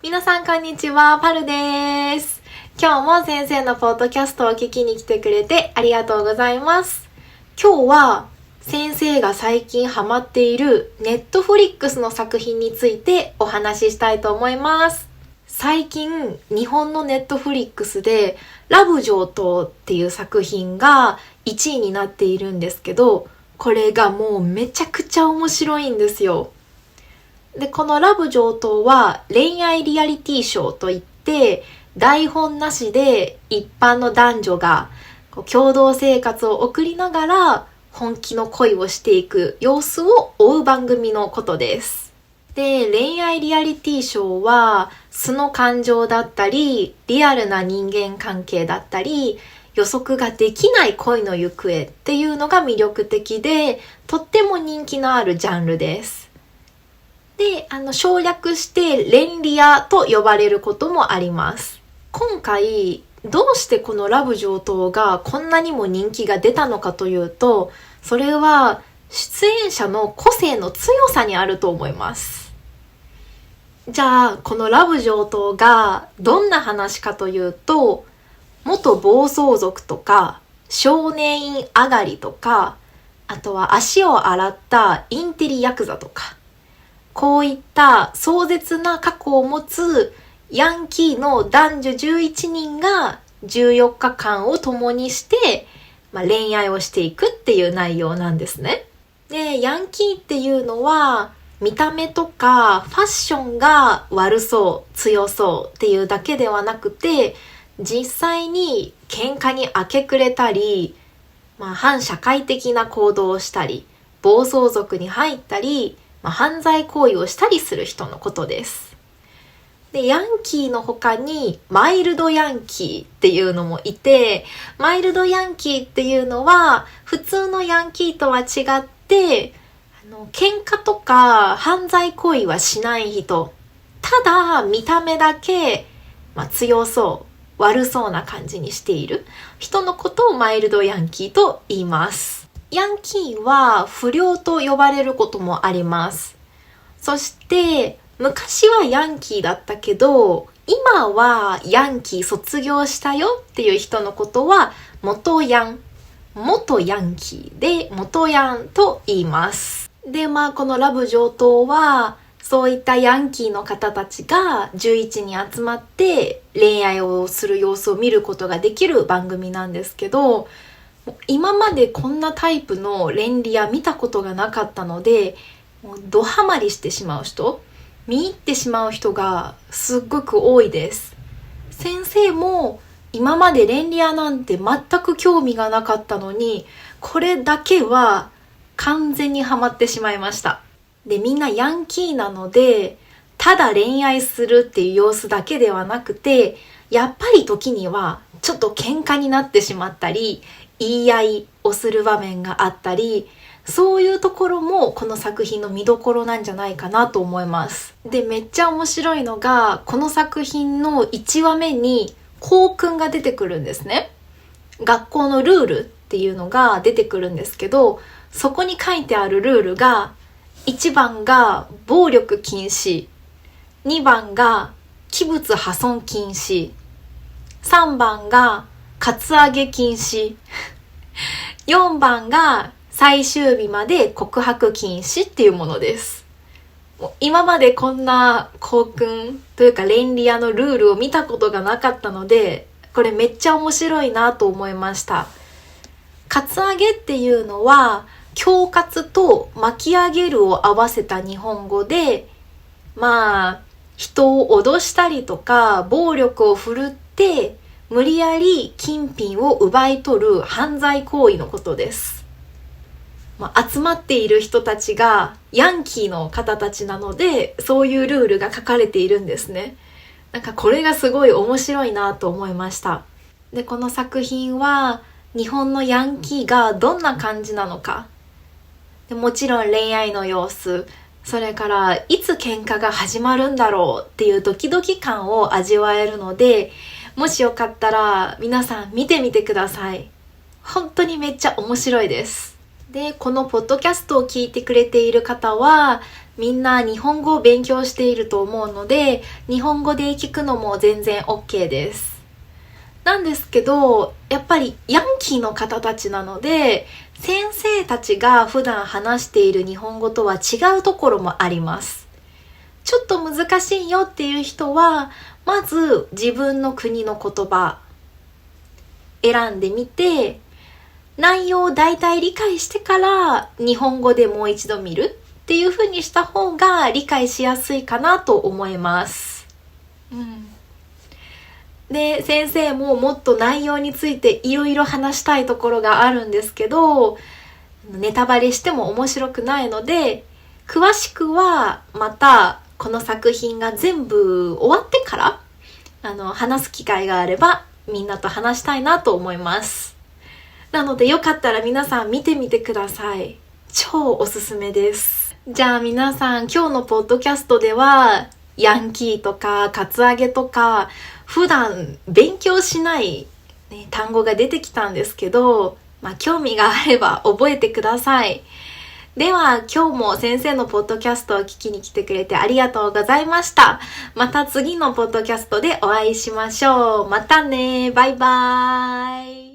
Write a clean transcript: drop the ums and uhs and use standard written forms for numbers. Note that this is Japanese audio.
皆さんこんにちは、パルです。今日も先生のポッドキャストを聞きに来てくれてありがとうございます。今日は先生が最近ハマっているネットフリックスの作品についてお話ししたいと思います。最近日本のネットフリックスでラブ上等っていう作品が1位になっているんですけど、これがもうめちゃくちゃ面白いんですよ。で、このラブ上等は恋愛リアリティショーといって、台本なしで一般の男女が共同生活を送りながら本気の恋をしていく様子を追う番組のことです。で、恋愛リアリティショーは素の感情だったり、リアルな人間関係だったり、予測ができない恋の行方っていうのが魅力的で、とっても人気のあるジャンルです。で、省略して恋リアと呼ばれることもあります。今回、どうしてこのラブ上等がこんなにも人気が出たのかというと、それは出演者の個性の強さにあると思います。じゃあ、このラブ上等がどんな話かというと、元暴走族とか、少年院上がりとか、あとは足を洗ったインテリヤクザとか、こういった壮絶な過去を持つヤンキーの男女11人が14日間を共にして、恋愛をしていくっていう内容なんですね。で、ヤンキーっていうのは見た目とかファッションが悪そう、強そうっていうだけではなくて、実際に喧嘩に明け暮れたり、反社会的な行動をしたり、暴走族に入ったり、犯罪行為をしたりする人のことです。で、ヤンキーの他にマイルドヤンキーっていうのもいて、マイルドヤンキーっていうのは普通のヤンキーとは違って、喧嘩とか犯罪行為はしない人。ただ見た目だけ、強そう、悪そうな感じにしている人のことをマイルドヤンキーと言います。ヤンキーは不良と呼ばれることもあります。そして昔はヤンキーだったけど、今はヤンキー卒業したよっていう人のことは元ヤンキーで元ヤンと言います。で、このラブ上等はそういったヤンキーの方たちが11に集まって恋愛をする様子を見ることができる番組なんですけど、今までこんなタイプの恋リア見たことがなかったので、ドハマりしてしまう人、見入ってしまう人がすっごく多いです。先生も今まで恋リアなんて全く興味がなかったのに、これだけは完全にハマってしまいました。で、みんなヤンキーなので、ただ恋愛するっていう様子だけではなくて、やっぱり時にはちょっと喧嘩になってしまったり、言い合いをする場面があったり、そういうところもこの作品の見どころなんじゃないかなと思います。で、めっちゃ面白いのが、この作品の1話目に校訓が出てくるんですね。学校のルールっていうのが出てくるんですけど、そこに書いてあるルールが、1番が暴力禁止、2番が器物破損禁止、3番がカツアゲ禁止、4番が最終日まで告白禁止っていうものです。今までこんな校訓というか恋リアのルールを見たことがなかったので、これめっちゃ面白いなと思いました。カツアゲっていうのは恐喝と巻き上げるを合わせた日本語で、人を脅したりとか暴力を振るって無理やり金品を奪い取る犯罪行為のことです。集まっている人たちがヤンキーの方たちなので、そういうルールが書かれているんですね。これがすごい面白いなと思いました。で、この作品は日本のヤンキーがどんな感じなのか。で、もちろん恋愛の様子、それからいつ喧嘩が始まるんだろうっていうドキドキ感を味わえるので、もしよかったら皆さん見てみてください。本当にめっちゃ面白いです。で、このポッドキャストを聞いてくれている方は、みんな日本語を勉強していると思うので、日本語で聞くのも全然 OK です。なんですけど、やっぱりヤンキーの方たちなので、先生たちが普段話している日本語とは違うところもあります。ちょっと難しいよっていう人は、まず自分の国の言葉選んでみて、内容を大体理解してから日本語でもう一度見るっていう風にした方が理解しやすいかなと思います。で、先生ももっと内容についていろいろ話したいところがあるんですけど、ネタバレしても面白くないので、詳しくはまたこの作品が全部終わってから話す機会があればみんなと話したいなと思います。なのでよかったら皆さん見てみてください。超おすすめです。じゃあ皆さん、今日のポッドキャストではヤンキーとかカツアゲとか普段勉強しない、単語が出てきたんですけど、興味があれば覚えてください。では今日も先生のポッドキャストを聞きに来てくれてありがとうございました。また次のポッドキャストでお会いしましょう。またね。バイバーイ。